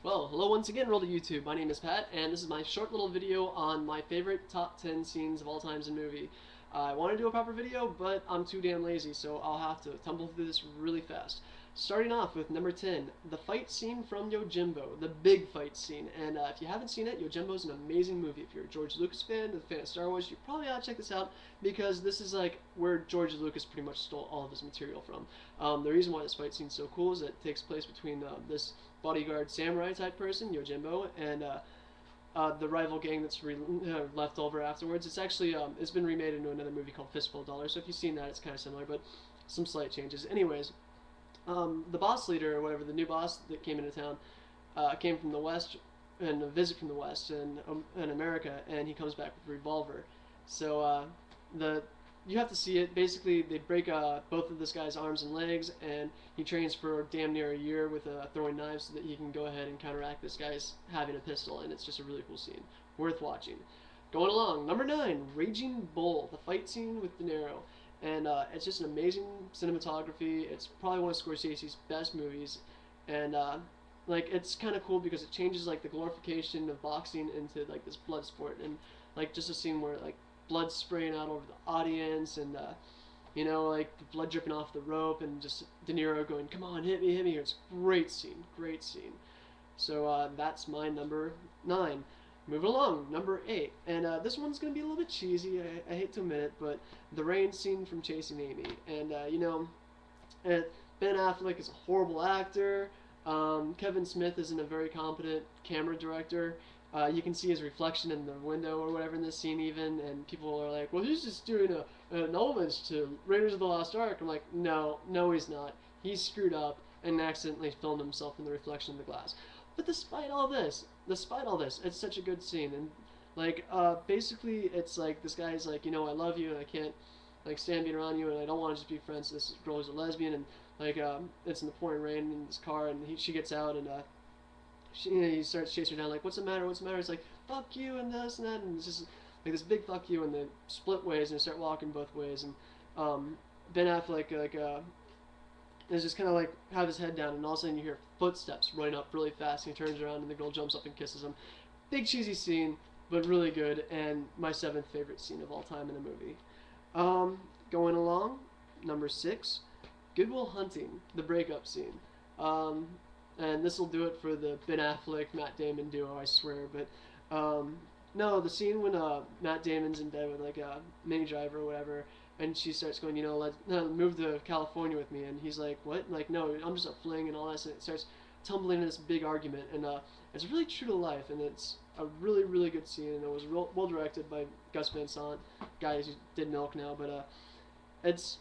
Well, hello once again, world of YouTube. My name is Pat, and this is my short little video on my favorite top 10 scenes of all times in a movie. I want to do a proper video, but I'm too damn lazy, so I'll have to tumble through this really fast. Starting off with number 10, the fight scene from Yojimbo, the big fight scene. And if you haven't seen it, Yojimbo is an amazing movie. If you're a George Lucas fan, a fan of Star Wars, you probably ought to check this out because this is like where George Lucas pretty much stole all of his material from. The reason why this fight scene is so cool is that it takes place between this bodyguard samurai type person, Yojimbo, and the rival gang that's left over afterwards. It's actually it's been remade into another movie called Fistful of Dollars. So if you've seen that, it's kind of similar, but some slight changes. Anyways, the boss leader or whatever, the new boss that came into town, came from the West and a visit from the West in America, and he comes back with a revolver. So the you have to see it. Basically, they break both of this guy's arms and legs, and he trains for damn near a year with throwing knives so that he can go ahead and counteract this guy's having a pistol, and it's just a really cool scene. Worth watching. Going along, number 9, Raging Bull, the fight scene with De Niro. And it's just an amazing cinematography. It's probably one of Scorsese's best movies, and like it's kind of cool because it changes like the glorification of boxing into like this blood sport, and like just a scene where like blood spraying out over the audience, and like the blood dripping off the rope, and just De Niro going, "Come on, hit me, hit me!" It's a great scene, great scene. So that's my number 9. Moving along, number 8, and this one's gonna be a little bit cheesy. I hate to admit it, but the rain scene from Chasing Amy, and Ben Affleck is a horrible actor. Kevin Smith isn't a very competent camera director. You can see his reflection in the window or whatever in this scene even, and people are like, well, he's just doing an homage to Raiders of the Lost Ark. I'm like, no, he's not. He screwed up and accidentally filmed himself in the reflection of the glass. But despite all this, it's such a good scene, and like basically it's like this guy's like, I love you and I can't like stand being around you, and I don't want to just be friends with this girl who's a lesbian, and like it's in the pouring rain in this car, and she gets out, and he starts chasing her down, like, what's the matter? It's like, fuck you, and this and that, and it's just like this big fuck you, and they split ways, and they start walking both ways, and Ben Affleck, like, is just kind of like have his head down, and all of a sudden you hear footsteps running up really fast, and he turns around, and the girl jumps up and kisses him. Big cheesy scene, but really good, and my 7th favorite scene of all time in a movie. Going along, number 6, Good Will Hunting, the breakup scene. And this will do it for the Ben Affleck Matt Damon duo, I swear. But no, the scene when Matt Damon's in bed with like a mini driver or whatever, and she starts going, let's move to California with me, and he's like, what? Like, no, I'm just a fling and all that. And it starts tumbling into this big argument, and it's really true to life, and it's a really, really good scene, and it was well directed by Gus Van Sant, guy who did Milk now, but it's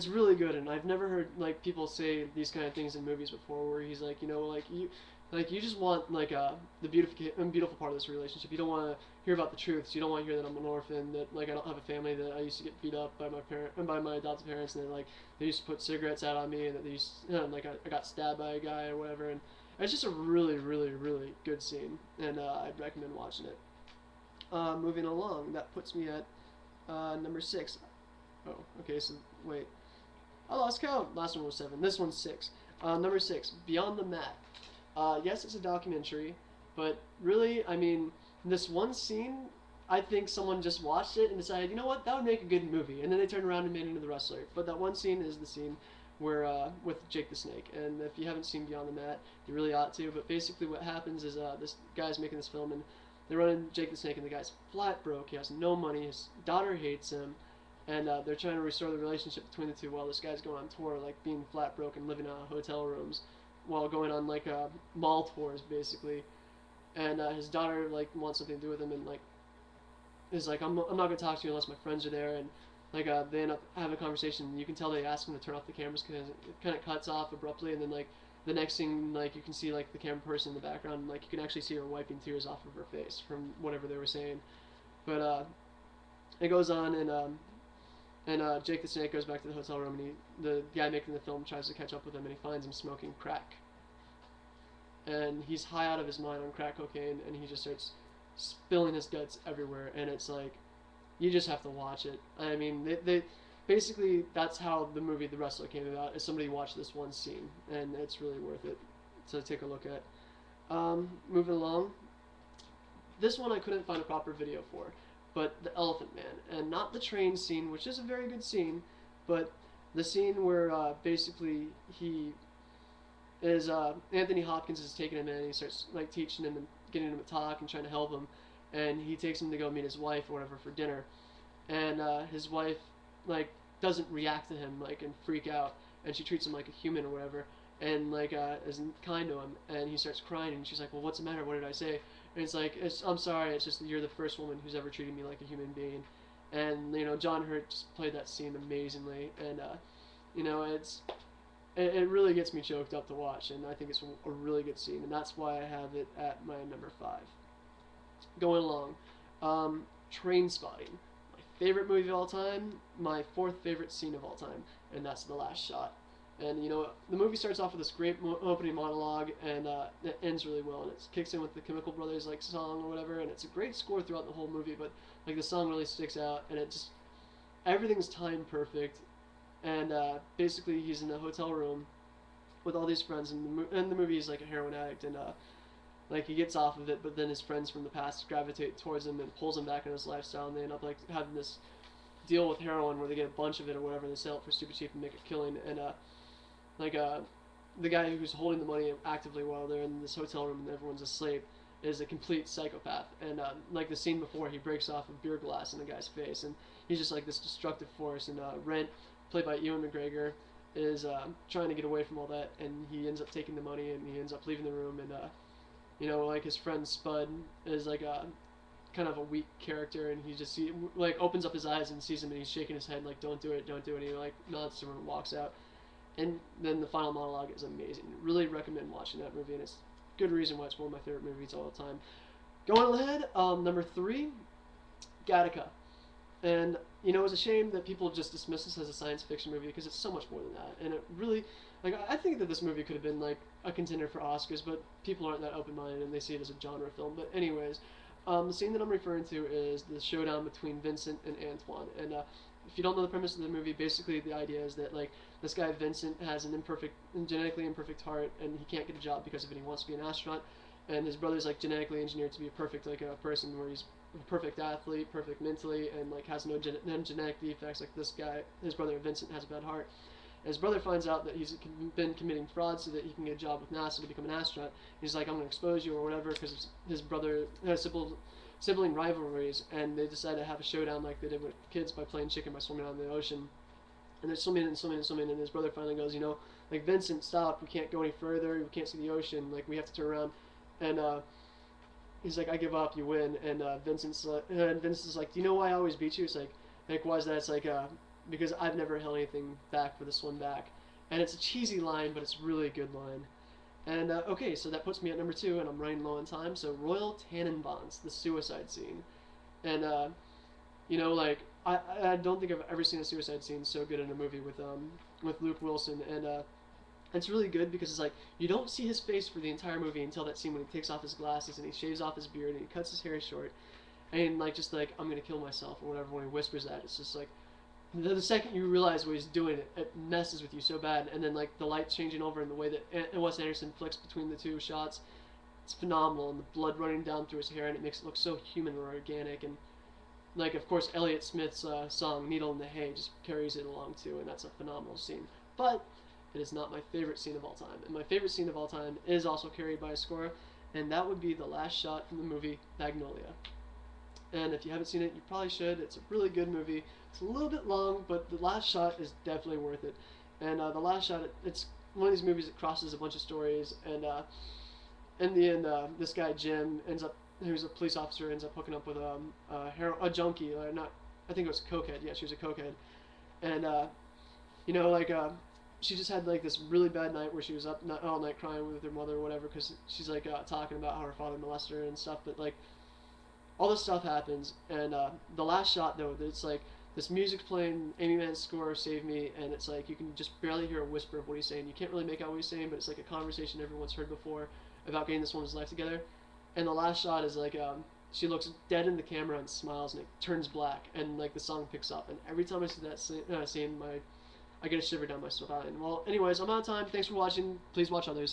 really good, and I've never heard like people say these kind of things in movies before, where he's like, like you just want like the beautiful part of this relationship. You don't want to hear about the truth. So you don't want to hear that I'm an orphan, that like I don't have a family, that I used to get beat up by my adopted parents, and then like they used to put cigarettes out on me, and that they used like I got stabbed by a guy or whatever, and it's just a really, really, really good scene, and I'd recommend watching it. Moving along, that puts me at number 6. Oh, okay, so wait. I lost count. Last one was 7. This one's 6. Number 6, Beyond the Mat. Yes, it's a documentary, but really, I mean, this one scene, I think someone just watched it and decided, you know what, that would make a good movie, and then they turned around and made it into The Wrestler. But that one scene is the scene where with Jake the Snake, and if you haven't seen Beyond the Mat, you really ought to. But basically, what happens is this guy's making this film, and they run into Jake the Snake, and the guy's flat broke. He has no money. His daughter hates him. And they're trying to restore the relationship between the two while this guy's going on tour, like being flat broke and living out of hotel rooms, while going on like mall tours basically. And his daughter like wants something to do with him, and like is like, I'm not gonna talk to you unless my friends are there. And like they end up having a conversation. And you can tell they ask him to turn off the cameras because it kind of cuts off abruptly, and then like the next thing, like you can see like the camera person in the background, and, like you can actually see her wiping tears off of her face from whatever they were saying. But it goes on, and Jake the Snake goes back to the hotel room, and the guy making the film tries to catch up with him, and he finds him smoking crack. And he's high out of his mind on crack cocaine, and he just starts spilling his guts everywhere, and it's like, you just have to watch it. I mean, they basically, that's how the movie The Wrestler came about, is somebody watched this one scene, and it's really worth it to take a look at. Moving along. This one I couldn't find a proper video for, but the Elephant Man, and not the train scene, which is a very good scene, but the scene where basically he is Anthony Hopkins is taking him in and he starts like teaching him and getting him to talk and trying to help him, and he takes him to go meet his wife or whatever for dinner, and his wife like doesn't react to him like and freak out, and she treats him like a human or whatever, and like is kind to him, and he starts crying, and she's like, well, what's the matter, what did I say? And it's like, I'm sorry, it's just that you're the first woman who's ever treated me like a human being. And you know, John Hurt just played that scene amazingly, and you know, it really gets me choked up to watch, and I think it's a really good scene, and that's why I have it at my number 5. Going along, Trainspotting, my favorite movie of all time, my 4th favorite scene of all time, and that's the last shot. And you know, the movie starts off with this great opening monologue, and it ends really well. And it kicks in with the Chemical Brothers like song or whatever, and it's a great score throughout the whole movie. But like the song really sticks out, and it just everything's timed perfect. And basically, he's in a hotel room with all these friends, and in the movie he's like a heroin addict, and like he gets off of it, but then his friends from the past gravitate towards him and pulls him back in his lifestyle, and they end up like having this deal with heroin where they get a bunch of it or whatever, and they sell it for super cheap and make a killing, and like the guy who's holding the money actively while they're in this hotel room and everyone's asleep is a complete psychopath. And like the scene before, he breaks off a beer glass in the guy's face, and he's just like this destructive force. And Rent, played by Ewan McGregor, is trying to get away from all that, and he ends up taking the money, and he ends up leaving the room. And you know, like his friend Spud is like a kind of a weak character, and he like opens up his eyes and sees him, and he's shaking his head like, don't do it, don't do it. And he like nods to him and walks out. And then the final monologue is amazing. Really recommend watching that movie, and it's a good reason why it's one of my favorite movies all the time. Going ahead, number 3, Gattaca. And, you know, it's a shame that people just dismiss this as a science fiction movie because it's so much more than that. And it really, like, I think that this movie could have been, like, a contender for Oscars, but people aren't that open-minded and they see it as a genre film. But anyways, the scene that I'm referring to is the showdown between Vincent and Antoine. And if you don't know the premise of the movie, basically the idea is that, like, this guy Vincent has an genetically imperfect heart, and he can't get a job because of it. He wants to be an astronaut, and his brother's like genetically engineered to be a perfect like a person where he's a perfect athlete, perfect mentally, and like has no genetic defects. Like this guy, his brother Vincent has a bad heart. And his brother finds out that he's been committing fraud so that he can get a job with NASA to become an astronaut. He's like, I'm going to expose you or whatever, because his brother has sibling rivalries, and they decide to have a showdown like they did with kids by playing chicken by swimming out in the ocean. And they're swimming and swimming and swimming, and his brother finally goes, you know, like, Vincent, stop, we can't go any further, we can't see the ocean, like, we have to turn around. And he's like, I give up, you win. And Vincent's like, do you know why I always beat you? It's like, why is that? It's like, because I've never held anything back for the swim back. And it's a cheesy line, but it's really a good line. And okay, so that puts me at number 2, and I'm running low on time. So Royal Tenenbaums, the suicide scene. And you know, like, I don't think I've ever seen a suicide scene so good in a movie with Luke Wilson, and it's really good because it's like you don't see his face for the entire movie until that scene when he takes off his glasses and he shaves off his beard and he cuts his hair short, and like just like, I'm gonna kill myself or whatever when he whispers that. It's just like the second you realize what he's doing, it messes with you so bad. And then like the light changing over and the way that Wes Anderson flicks between the two shots, it's phenomenal, and the blood running down through his hair, and it makes it look so human or organic. And like, of course, Elliott Smith's song "Needle in the Hay" just carries it along too, and that's a phenomenal scene. But it is not my favorite scene of all time, and my favorite scene of all time is also carried by a score, and that would be the last shot from the movie Magnolia. And if you haven't seen it, you probably should. It's a really good movie. It's a little bit long, but the last shot is definitely worth it. And the last shot, it's one of these movies that crosses a bunch of stories, and in the end, this guy Jim who's a police officer, ends up hooking up with a junkie, not, I think it was cokehead. Yeah, she was a cokehead, and you know, like she just had like this really bad night where she was up all night crying with her mother or whatever, because she's like talking about how her father molested her and stuff. But like all this stuff happens, and the last shot though, it's like this music's playing, Amy Mann's score, Save Me, and it's like you can just barely hear a whisper of what he's saying. You can't really make out what he's saying, but it's like a conversation everyone's heard before about getting this woman's life together. And the last shot is like she looks dead in the camera and smiles, and it turns black, and like the song picks up. And every time I see that scene, I get a shiver down my spine. Well, anyways, I'm out of time. Thanks for watching. Please watch others.